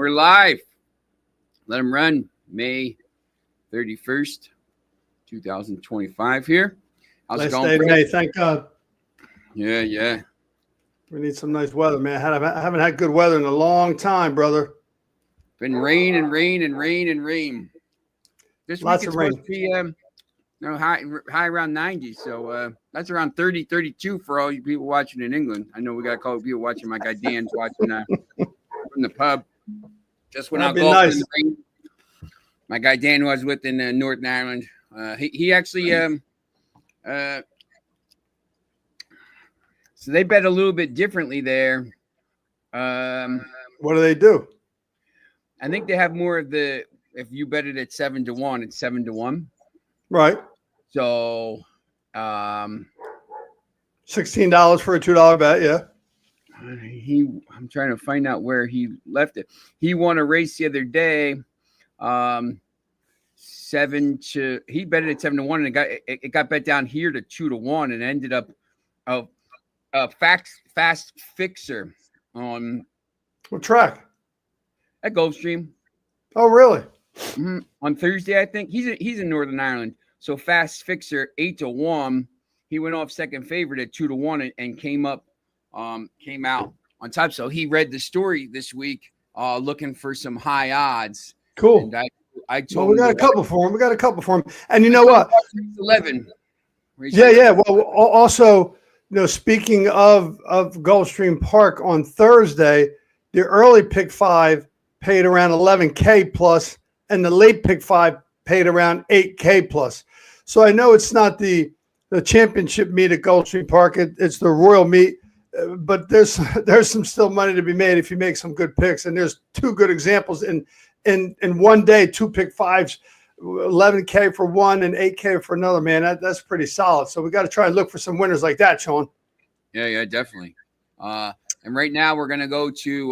we're live. Let them run. May 31st, 2025 here. How's it going? Day, thank God. Yeah. We need some nice weather, man. I haven't had good weather in a long time, brother. Been rain. This Lots week it's of rain. supposed to be high around 90. So that's around 30, 32 for all you people watching in England. I know we got a couple of people watching. My guy Dan's watching from the pub. Just went out golfing in the rain. My guy Dan was with in Northern Ireland. He actually so they bet a little bit differently there. What do they do? I think they have more of the, if you bet it at 7-1, it's 7-1. Right. So $16 for a $2 bet, yeah. I'm trying to find out where he left it. He won a race the other day. He bet it at 7-1, and it got bet down here to 2-1, and ended up a fast fixer on what track? At Gulfstream. Oh, really? Mm-hmm. On Thursday, I think he's in Northern Ireland. So fast fixer 8-1. He went off second favorite at 2-1 and came out on top. So he read the story this week, looking for some high odds. Cool. And I told we got a couple for him. And you know what? 11. Yeah. Well, also, speaking of Gulfstream Park on Thursday, the early pick 5 paid around 11K plus, and the late pick 5 paid around 8K plus. So I know it's not the championship meet at Gulfstream Park; it's the Royal meet. But there's some still money to be made if you make some good picks. And there's two good examples in one day, 2 pick 5s, 11K for one and 8K for another. Man, that's pretty solid. So we got to try and look for some winners like that, Sean. Yeah, definitely. And right now we're going to go to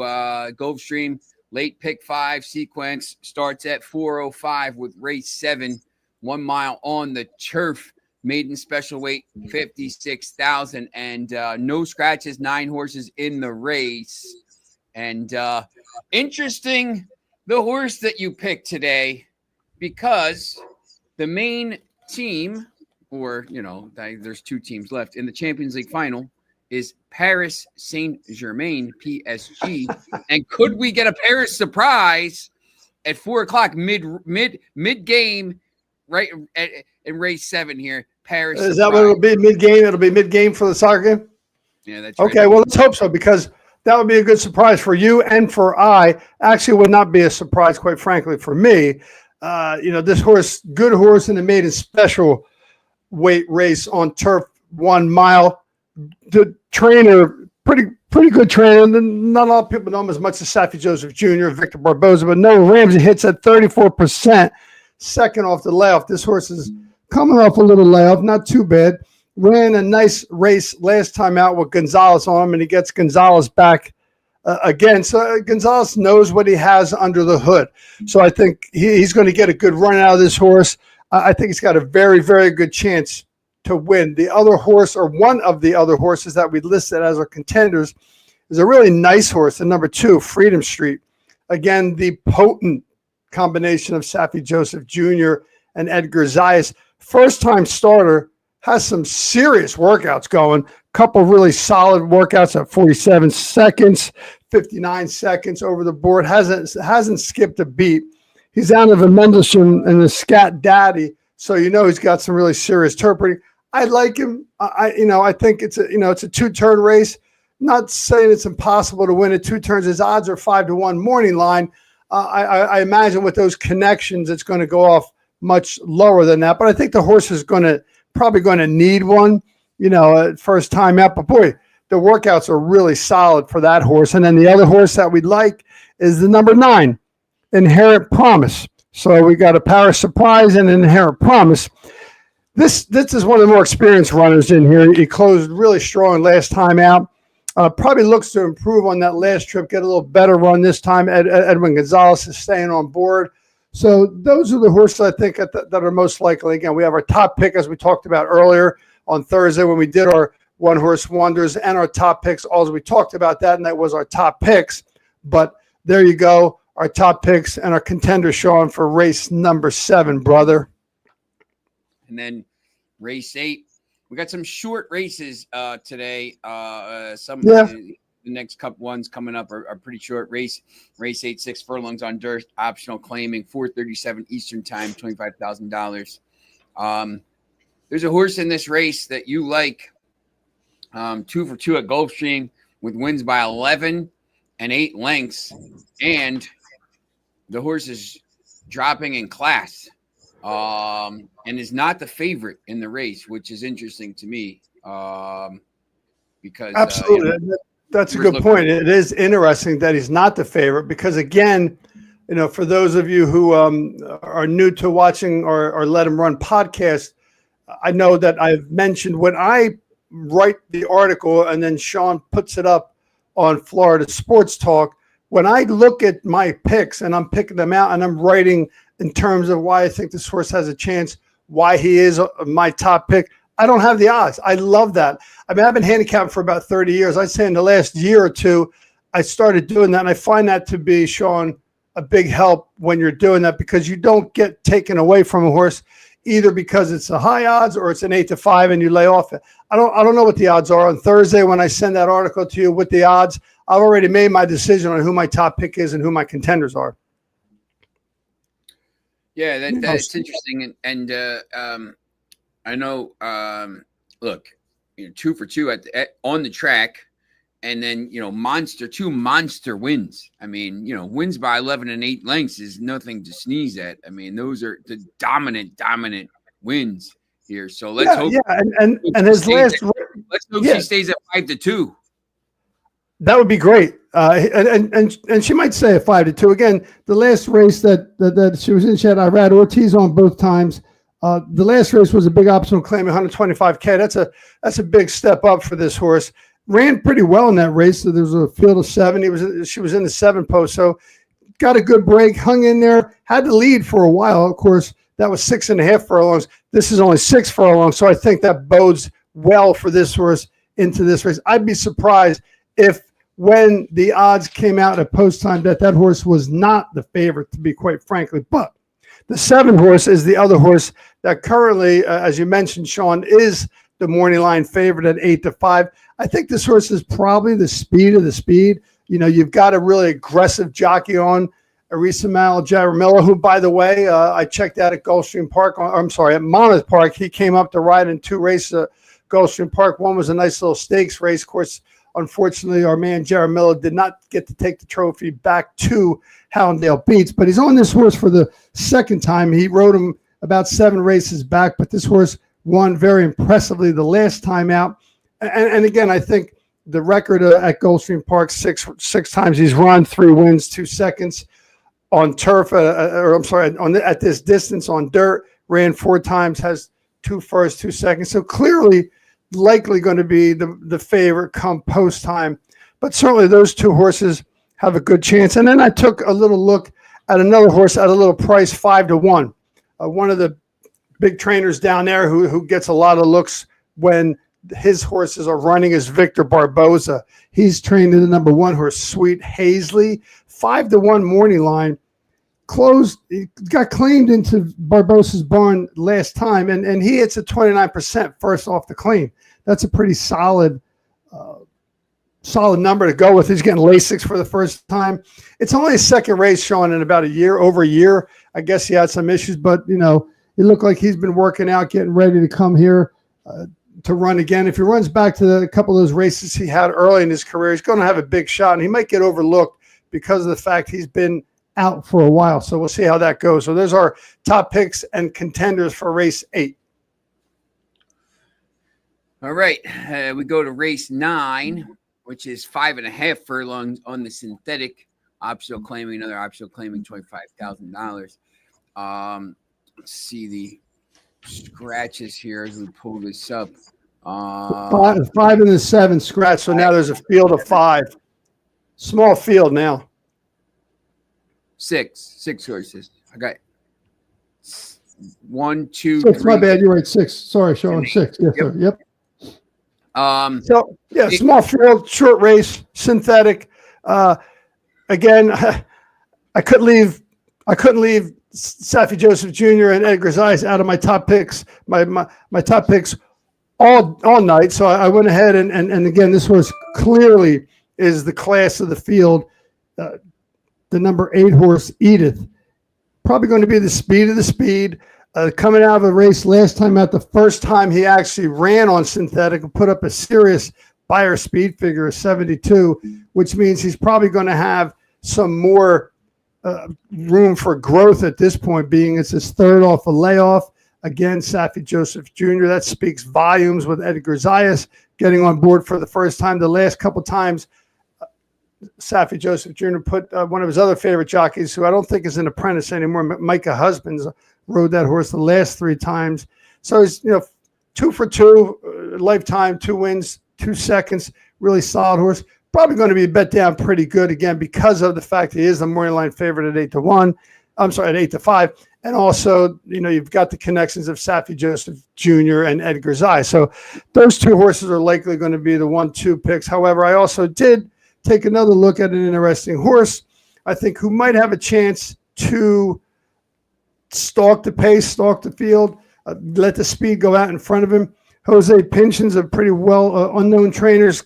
Gulfstream. Late pick 5 sequence starts at 4:05 with race 7, 1 mile on the turf. Maiden special weight 56,000 and no scratches, 9 horses in the race. And interesting, the horse that you picked today, because the main team, or there's 2 teams left in the Champions League final, is Paris Saint-Germain, PSG. And could we get a Paris surprise at 4:00 mid game, right in race 7 here? Paris is surprise. That what it'll be mid game? It'll be mid game for the soccer game. Yeah, that's okay. Right. Well, let's hope so, because that would be a good surprise for you and for I. Actually, would not be a surprise, quite frankly, for me. This horse, good horse in the maiden special weight race on turf, 1 mile. The trainer, pretty good trainer. Not a lot of people know him as much as Saffie Joseph Jr., Victor Barboza, but Noah Ramsey hits at 34%, second off the layoff. This horse is coming off a little layoff, not too bad. Ran a nice race last time out with Gonzalez on him, and he gets Gonzalez back again. So Gonzalez knows what he has under the hood. So I think he's going to get a good run out of this horse. I think he's got a very, very good chance to win. The other horse, or one of the other horses that we listed as our contenders, is a really nice horse, the number 2, Freedom Street. Again, the potent combination of Saffie Joseph Jr. and Edgar Zayas. First-time starter, has some serious workouts going. Couple really solid workouts at 47 seconds, 59 seconds over the board. Hasn't skipped a beat. He's out of a Mendelssohn and the Scat Daddy, so he's got some really serious turping. I like him. I think it's a 2-turn race. Not saying it's impossible to win at 2 turns. His odds are 5-1 morning line. I imagine with those connections, it's going to go off much lower than that. But I think the horse is probably going to need one, first time out. But boy, the workouts are really solid for that horse. And then the other horse that we'd like is the number 9, Inherent Promise. So we got a Paris surprise and an Inherent Promise. This is one of the more experienced runners in here. He closed really strong last time out. Probably looks to improve on that last trip, get a little better run this time. Edwin Gonzalez is staying on board. So those are the horses I think that are most likely. Again, we have our top pick, as we talked about earlier on Thursday when we did our one horse wonders and our top picks. Also, we talked about that, and that was our top picks. But there you go. our top picks and our contenders, Sean, for race number 7, brother. And then race 8, we got some short races today. The next couple ones coming up are pretty short. Race 8, 6 furlongs on dirt, optional claiming, 4:37 Eastern time, $25,000. There's a horse in this race that you like, 2 for 2 at Gulfstream with wins by 11 and 8 lengths, and the horse is dropping in class, and is not the favorite in the race, which is interesting to me, because absolutely. That's a good point. It is interesting that he's not the favorite because, again, for those of you who are new to watching or Let Him Run podcast, I know that I've mentioned when I write the article and then Sean puts it up on Florida Sports Talk, when I look at my picks and I'm picking them out and I'm writing in terms of why I think this horse has a chance, why he is my top pick, I don't have the odds. I love that. I mean, I've been handicapping for about 30 years. I'd say in the last year or two, I started doing that. And I find that to be, Sean, a big help when you're doing that because you don't get taken away from a horse either because it's a high odds or it's an 8-5 and you lay off it. I don't know what the odds are. On Thursday, when I send that article to you with the odds, I've already made my decision on who my top pick is and who my contenders are. Yeah, that's interesting. And I know, look, 2 for 2 on the track, and then, two monster wins. I mean, wins by 11 and 8 lengths is nothing to sneeze at. I mean, those are the dominant wins here. So let's hope. Yeah, and his last. Let's hope she stays at 5-2. That would be great. And she might say a 5-2. Again, the last race that she was in, she had Irad Ortiz on both times. The last race was a big optional claim, 125K. That's a big step up for this horse. Ran pretty well in that race. So there was a field of 7. She was in the 7 post. So got a good break, hung in there, had the lead for a while. Of course, that was 6.5 furlongs. This is only 6 furlongs. So I think that bodes well for this horse into this race. I'd be surprised if when the odds came out at post time that horse was not the favorite, to be quite frankly. But the 7 horse is the other horse that currently, as you mentioned, Sean, is the morning line favorite at 8-5. I think this horse is probably the speed of the speed. You've got a really aggressive jockey on, Arisamal Jaramillo, who, by the way, I checked out at Gulfstream Park. At Monmouth Park. He came up to ride in 2 races at Gulfstream Park. One was a nice little stakes race. Of course, unfortunately, our man Jaramillo did not get to take the trophy back to Hallandale Beats, but he's on this horse for the second time. He rode him about 7 races back, but this horse won very impressively the last time out. And again, I think the record at Gulfstream Park, six times he's run, 3 wins, 2 seconds on turf, at this distance on dirt, ran 4 times, has 2 firsts, 2 seconds. So clearly likely going to be the favorite come post time. But certainly those 2 horses have a good chance. And then I took a little look at another horse at a little price, 5-1. One of the big trainers down there who gets a lot of looks when his horses are running is Victor Barboza. He's trained in the number 1 horse, Sweet Hazley, 5-1 morning line. He got claimed into Barbosa's barn last time, and he hits a 29% first off the claim. That's a pretty solid number to go with. He's getting Lasix for the first time. It's only his second race, Sean, in about over a year. I guess he had some issues, but it looked like he's been working out, getting ready to come here to run again. If he runs back to a couple of those races he had early in his career, he's going to have a big shot, and he might get overlooked because of the fact he's been out for a while. So we'll see how that goes. So there's our top picks and contenders for race 8. All right. We go to race 9, which is 5.5 furlongs on the synthetic. Optional claiming, another optional claiming $25,000. Let's see the scratches here as we pull this up. 5 and the 7 scratch. So now there's a field of 5. Small field now. 6 horses. I got 1, 2, 6. 3. My bad. You're right. 6. Sorry, Sean. 6. Yes, sir. Yep. So yeah, small field, short race, synthetic. Again, I couldn't leave Saffie Joseph Jr. and Edgar Zayas out of my top picks. My top picks all night. So I went ahead and again, this horse clearly is the class of the field. The number 8 horse, Edith, probably going to be the speed of the speed. Coming out of a race last time out, the first time he actually ran on synthetic and put up a serious buyer speed figure of 72, which means he's probably going to have some more room for growth at this point, being it's his third off a layoff. Again, Saffie Joseph Jr., that speaks volumes with Edgar Zayas getting on board for the first time. The last couple times, Saffie Joseph Jr. put one of his other favorite jockeys, who I don't think is an apprentice anymore, Micah Husbands, rode that horse the last 3 times. So he's 2 for 2, lifetime, 2 wins, 2 seconds, really solid horse. Probably going to be bet down pretty good again because of the fact he is the morning line favorite at 8-1. I'm sorry, at 8-5. And also, you've got the connections of Saffie Joseph Jr. and Edgar Zayas. So those 2 horses are likely going to be the 1-2 picks. However, I also did take another look at an interesting horse, I think, who might have a chance to stalk the pace, stalk the field, let the speed go out in front of him. Jose Pinchin's a pretty well unknown trainers,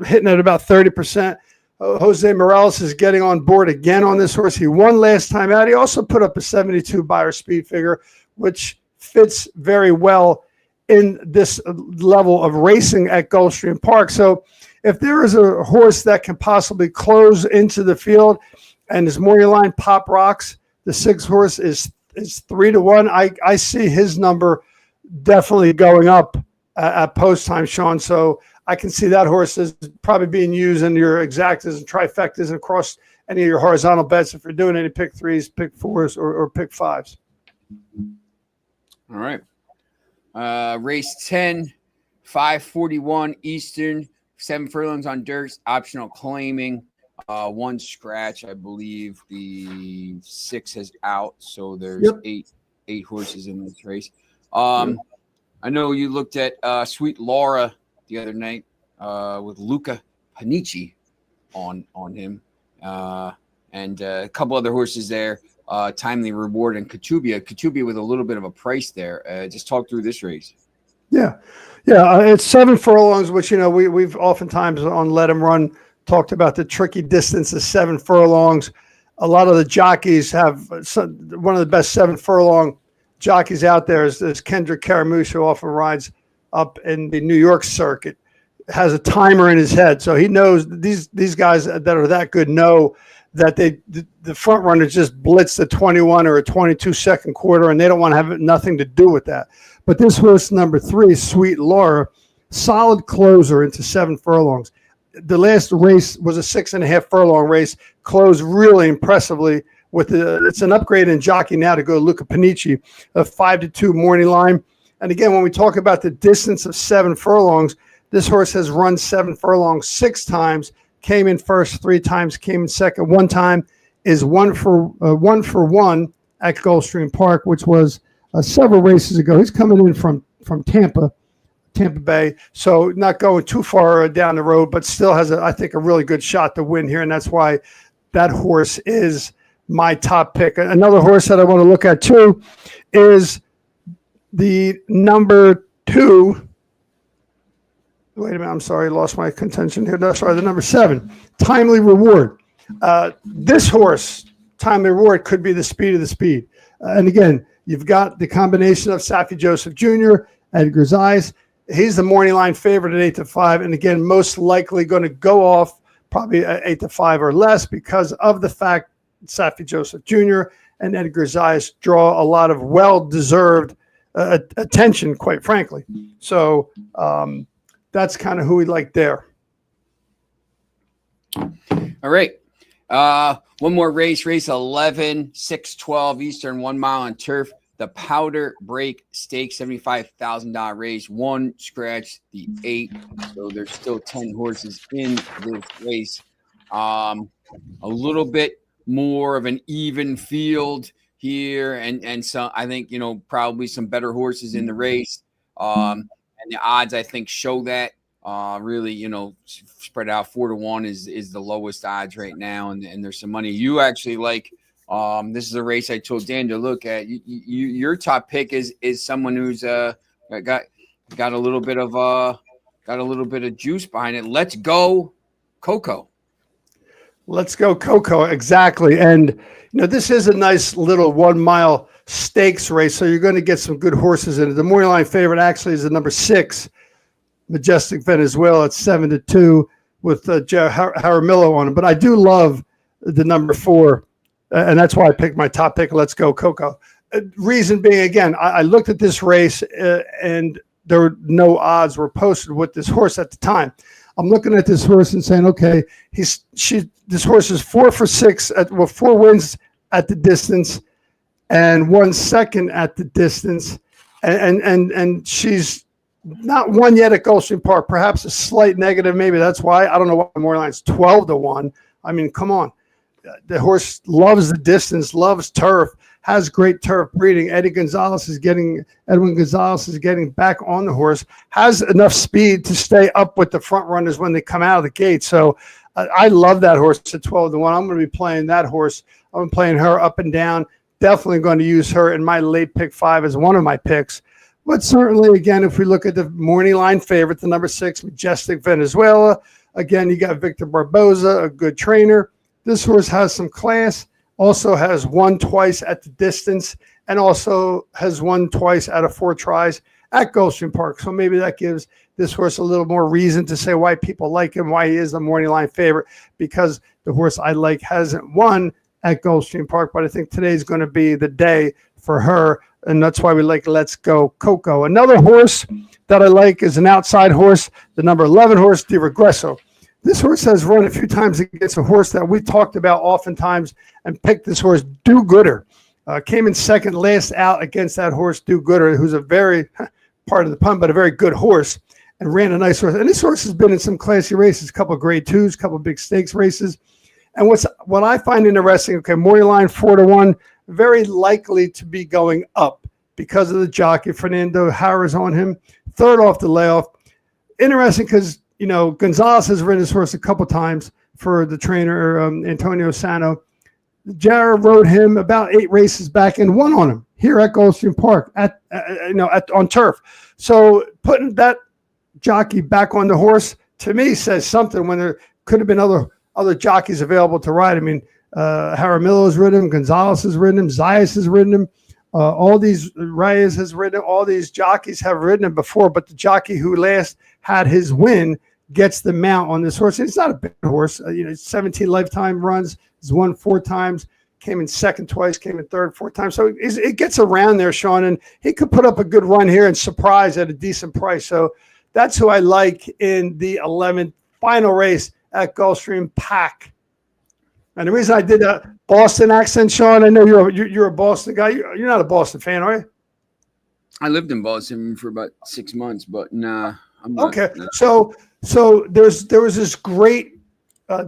hitting at about 30%. Jose Morales is getting on board again on this horse. He won last time out. He also put up a 72 buyer speed figure, which fits very well in this level of racing at Gulfstream Park. So if there is a horse that can possibly close into the field and his morning line pop rocks, the 6 horse is 3-1. I see his number definitely going up at post time, Sean. So I can see that horse is probably being used in your exactas and trifectas and across any of your horizontal bets if you're doing any pick 3s, pick 4s, or pick 5s. All right. Race 10, 541 Eastern, 7 furlongs on dirt, optional claiming, 1 scratch. I believe the 6 is out, so there's 8 horses in this race. I know you looked at Sweet Laura the other night with Luca Panici on him, and a couple other horses there. Timely Reward and Katubia with a little bit of a price there. Just talk through this race. Yeah, it's 7 furlongs, which we've oftentimes on Let 'Em Run talked about the tricky distance of 7 furlongs. A lot of the jockeys have one of the best 7 furlong jockeys out there is Kendrick Caramouche, who often rides up in the New York circuit, has a timer in his head. So he knows these guys that are that good know that the front runners just blitz the 21 or a 22 second quarter, and they don't want to have nothing to do with that. But this horse, number 3, Sweet Laura, solid closer into 7 furlongs. The last race was a 6.5 furlong race, closed really impressively. It's an upgrade in jockey now to go Luca Panici, a 5-2 morning line. And again, when we talk about the distance of 7 furlongs, this horse has run 7 furlongs 6 times, came in first 3 times, came in second 1 time, is 1 for 1 at Gulfstream Park, which was several races ago. He's coming in from Tampa Bay, so not going too far down the road, but still has, I think, a really good shot to win here, and that's why that horse is my top pick. Another horse that I want to look at too is the number 2. Wait a minute, I'm sorry, lost my contention here. No, sorry, the number 7, Timely Reward. This horse, Timely Reward, could be the speed of the speed. And again, you've got the combination of Saffie Joseph Jr., Edgar Zayas. He's the morning line favorite at 8-5. And again, most likely going to go off probably at 8-5 or less because of the fact Saffie Joseph Jr. and Edgar Zayas draw a lot of well-deserved attention, quite frankly. So that's kind of who we like there. All right. One more race 11, 6-12 Eastern, 1 mile on turf. The Powder Break Stakes, $75,000 race, 1 scratch, the 8. So there's still 10 horses in this race. A little bit more of an even field here, and so I think probably some better horses in the race. And the odds I think show that. Really, spread out 4-1 is the lowest odds right now, and there's some money. You actually like This is a race I told Dan to look at. Your top pick is someone who's got a little bit of juice behind it. Let's go, Coco. Let's go, Coco. Exactly. And, this is a nice little 1 mile stakes race. So you're going to get some good horses in it. The morning line favorite actually is the number 6, Majestic Venezuela at 7-2 with Jaramillo on it. But I do love the number 4. And that's why I picked my top pick. Let's go, Coco. Reason being, again, I looked at this race and there were no odds were posted with this horse at the time. I'm looking at this horse and saying, okay, this horse is 4 for 6 4 wins at the distance and 1 second at the distance. And she's not won yet at Gulfstream Park, perhaps a slight negative. Maybe that's why. I don't know why the morning line's 12-1. I mean, come on. The horse loves the distance, loves turf, has great turf breeding. Edwin Gonzalez is getting back on the horse, has enough speed to stay up with the front runners when they come out of the gate. So I love that horse at 12-1. I'm going to be playing that horse. I'm playing her up and down. Definitely going to use her in my late pick 5 as one of my picks. But certainly, again, if we look at the morning line favorite, the number 6, Majestic Venezuela, again, you got Victor Barboza, a good trainer. This horse has some class, also has won twice at the distance, and also has won twice out of 4 tries at Gulfstream Park. So maybe that gives this horse a little more reason to say why people like him, why he is the morning line favorite, because the horse I like hasn't won at Gulfstream Park. But I think today's going to be the day for her, and that's why we like Let's Go, Coco. Another horse that I like is an outside horse, the number 11 horse, Di Regresso. This horse has run a few times against a horse that we've talked about oftentimes and picked this horse, Do Gooder. Came in second last out against that horse, Do Gooder, who's a very, part of the pun, but a very good horse, and ran a nice horse. And this horse has been in some classy races, a couple of grade 2s, a couple of big stakes races. And what I find interesting, okay, morning line 4-1, very likely to be going up because of the jockey. Fernando Harris on him, third off the layoff. Interesting because Gonzalez has ridden his horse a couple times for the trainer, Antonio Sano. Jarrah rode him about 8 races back and won on him here at Gulfstream Park on turf. So putting that jockey back on the horse, to me, says something when there could have been other jockeys available to ride. I mean, Jaramillo has ridden him, Gonzalez has ridden him, Zayas has ridden him. All these Reyes has ridden him. All these jockeys have ridden him before, but the jockey who last had his win gets the mount on this horse. It's not a big horse. 17 lifetime runs. He's won 4 times. Came in second twice. Came in third 4 times. So it gets around there, Sean, and he could put up a good run here and surprise at a decent price. So that's who I like in the 11th final race at Gulfstream Park. And the reason I did that Boston accent, Sean, I know you're a Boston guy. You're not a Boston fan, are you? I lived in Boston for about 6 months, but nah, I'm not. Okay, so there was this great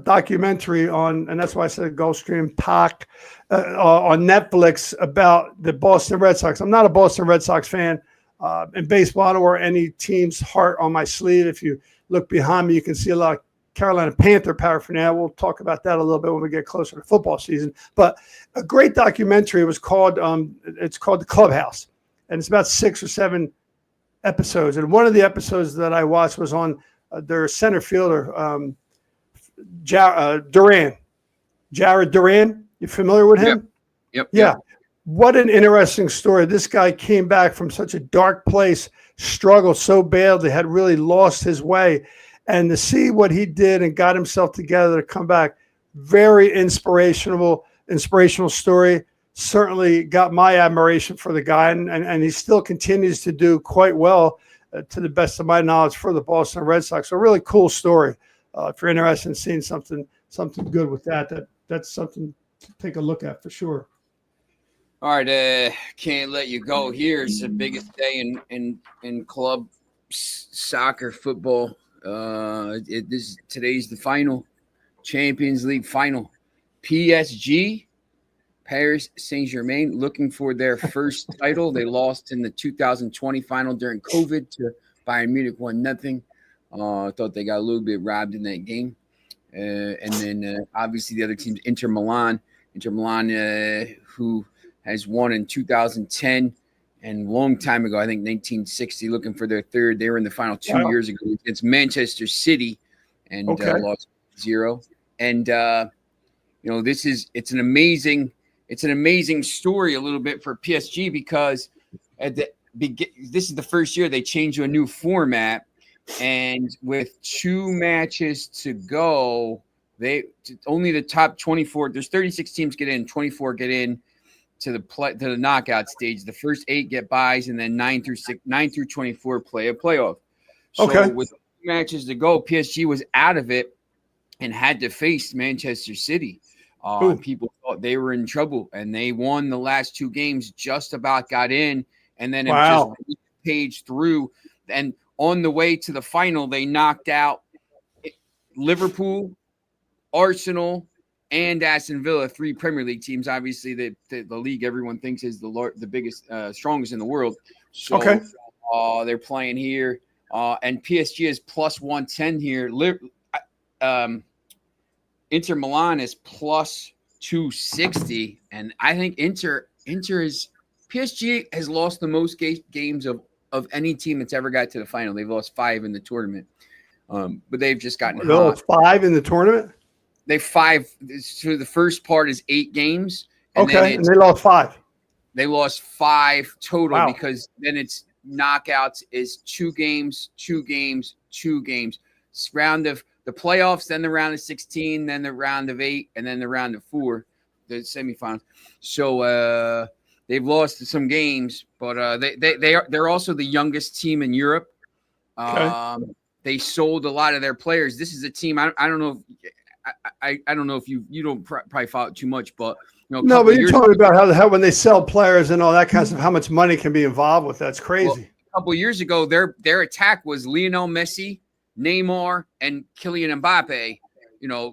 documentary on, and that's why I said Gulfstream Park on Netflix about the Boston Red Sox. I'm not a Boston Red Sox fan. In baseball, I don't wear any team's heart on my sleeve. If you look behind me, you can see a lot of Carolina Panther paraphernalia. We'll talk about that a little bit when we get closer to football season. But a great documentary was called it's called The Clubhouse, and it's about 6 or 7 episodes. And one of the episodes that I watched was on their center fielder, Jarrett Duran. You familiar with him? Yep. Yeah. What an interesting story. This guy came back from such a dark place, struggled so badly, had really lost his way. And to see what he did and got himself together to come back, very inspirational story. Certainly got my admiration for the guy, and he still continues to do quite well, to the best of my knowledge, for the Boston Red Sox. So a really cool story. If you're interested in seeing something good with that's something to take a look at for sure. All right, can't let you go here. It's the biggest day in club soccer football. Today's the final Champions League final. PSG, Paris Saint-Germain, looking for their first title. They lost in the 2020 final during COVID to Bayern Munich 1-0. I thought they got a little bit robbed in that game. And then obviously the other teams, Inter Milan, Inter Milan, who has won in 2010 and long time ago, I think 1960, looking for their third. They were in the final 2 years ago against Manchester City and lost 0. And it's an amazing story a little bit for PSG because this is the first year they changed to a new format, and with 2 matches to go, only the top 24. There's 36 teams get in, 24 get in to the knockout stage. The first 8 get buys, and then 9 through 24 play a playoff. So with 2 matches to go, PSG was out of it and had to face Manchester City. People thought they were in trouble, and they won the last 2 games, just about got in, and then it just paged through. And on the way to the final, they knocked out Liverpool, Arsenal, and Aston Villa, 3 Premier League teams. Obviously, the league everyone thinks is the biggest, strongest in the world. So they're playing here, and PSG is plus 110 here. Inter Milan is plus 260, and I think PSG has lost the most games of any team that's ever got to the final. They've lost 5 in the tournament, but they've just gotten hot. 5 in the tournament? They 5. So the first part is 8 games. And and they lost 5. They lost 5 total because then it's knockouts is 2 games, 2 games, 2 games. It's round of the playoffs, then the round of 16, then the round of 8, and then the round of 4, the semifinals. So they've lost some games, but they're also the youngest team in Europe. They sold a lot of their players. This is a team. I don't know. I don't know if you don't probably follow it too much, but but you're talking about how when they sell players and all that kind of stuff, how much money can be involved with. That's crazy. Well, a couple of years ago, their attack was Lionel Messi, Neymar, and Kylian Mbappe.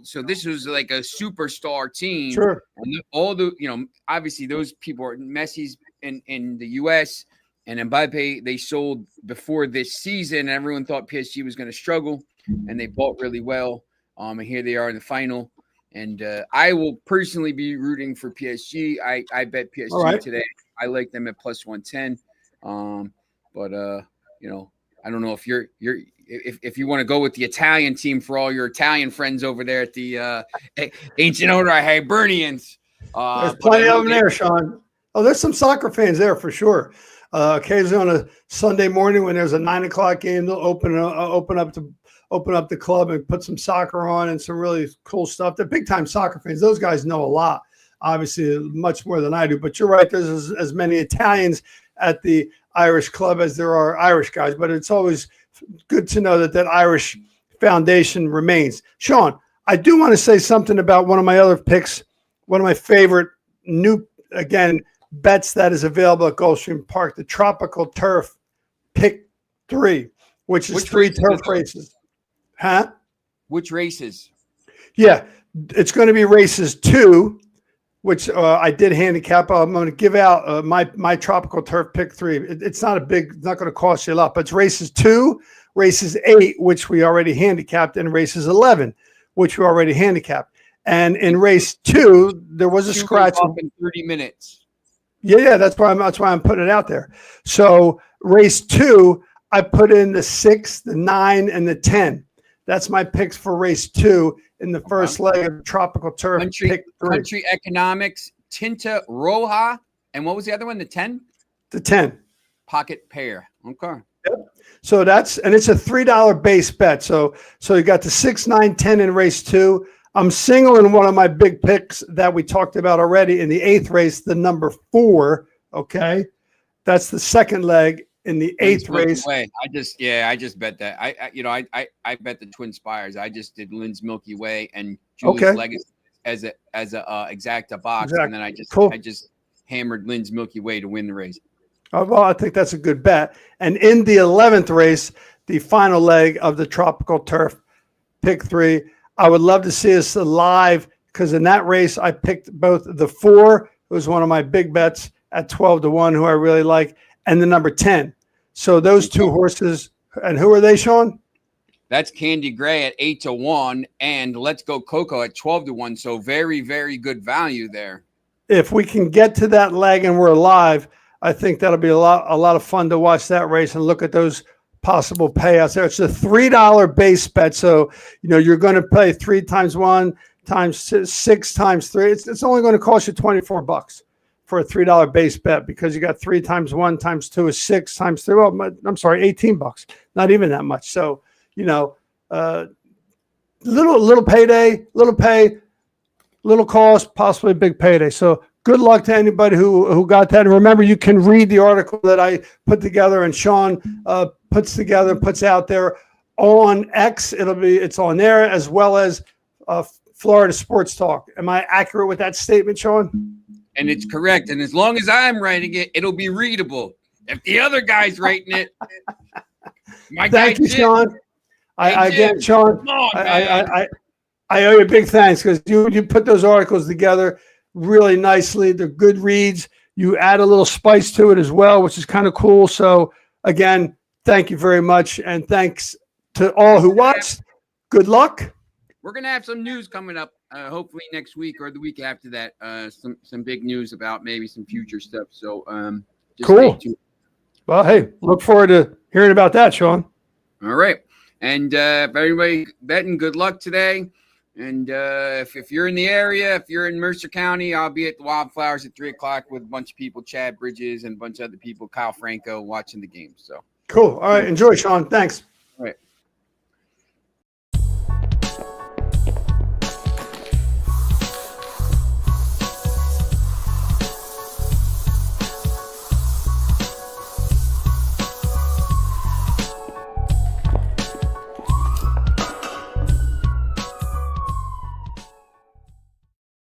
So this was like a superstar team. Sure. And all the obviously those people are Messi's in the U.S. and Mbappe. They sold before this season, and everyone thought PSG was going to struggle, and they bought really well. And here they are in the final. And I will personally be rooting for PSG. I bet PSG today. I like them at plus 110. But I don't know if if you want to go with the Italian team for all your Italian friends over there at the Ancient Order Hibernians. There's plenty of them there, Sean. Oh, there's some soccer fans there for sure. Occasionally on a Sunday morning when there's a 9:00 game, they'll open up the club and put some soccer on and some really cool stuff. They're big time soccer fans. Those guys know a lot, obviously much more than I do, but you're right. There's as many Italians at the Irish club as there are Irish guys, but it's always good to know that Irish foundation remains. Sean, I do want to say something about one of my other picks, one of my favorite bets that is available at Gulfstream Park, the Tropical Turf Pick 3, which is 3 turf races. Huh? Which races? Yeah, it's going to be races 2, which I did handicap. I'm going to give out my Tropical Turf Pick 3. It's not not going to cost you a lot, but it's races 2, races 8, which we already handicapped, and races 11, which we already handicapped. And in race 2, there was a scratch in 30 minutes. Yeah, that's why I'm putting it out there. So race 2, I put in the 6, the 9, and the 10. That's my picks for race 2 in the first leg of Tropical Turf. Country Economics, Tinta Roja, and what was the other one? The 10? The 10. Pocket Pair. Okay. Yep. So it's a $3 base bet. So you got the 6, 9, 10 in race 2. I'm singling one of my big picks that we talked about already in the 8th race, the number 4. Okay. That's the second leg. In the 8th race, I just bet that. I bet the Twin Spires. I just did Lynn's Milky Way and Julie's Legacy as a exacta box, and then I just hammered Lynn's Milky Way to win the race. Oh, well, I think that's a good bet. And in the 11th race, the final leg of the Tropical Turf Pick 3, I would love to see us live because in that race I picked both the 4, who was one of my big bets at 12-1, who I really like, and the number 10. So those 2 horses, and who are they, Sean? That's Candy Gray at 8-1, and Let's Go Coco at 12-1. So very, very good value there. If we can get to that leg and we're live, I think that'll be a lot of fun to watch that race and look at those possible payouts there. It's a $3 base bet, so you're going to pay 3 times 1 times 6 times 3. It's only going to cost you $24 for a $3 base bet, because you got 3 times 1 times 2 is 6 times 3. Well, I'm sorry, $18. Not even that much. So little payday, little pay, little cost, possibly a big payday. So good luck to anybody who got that. And remember, you can read the article that I put together and Sean puts together and puts out there on X. It's on there, as well as Florida Sports Talk. Am I accurate with that statement, Sean? And it's correct. And as long as I'm writing it, it'll be readable. If the other guy's writing it, thank you, Sean. Again, Sean, I owe you big thanks, because you put those articles together really nicely. They're good reads. You add a little spice to it as well, which is kind of cool. So again, thank you very much. And thanks to all who watched. Good luck. We're going to have some news coming up, hopefully next week or the week after that. Some big news about maybe some future stuff. So just cool. Well, hey, look forward to hearing about that, Sean. All right. And if everybody betting, good luck today. And if you're in the area, if you're in Mercer County, I'll be at the Wildflowers at 3:00 with a bunch of people, Chad Bridges and a bunch of other people, Kyle Franco, watching the game. So cool. All right. Enjoy, Sean. Thanks. All right.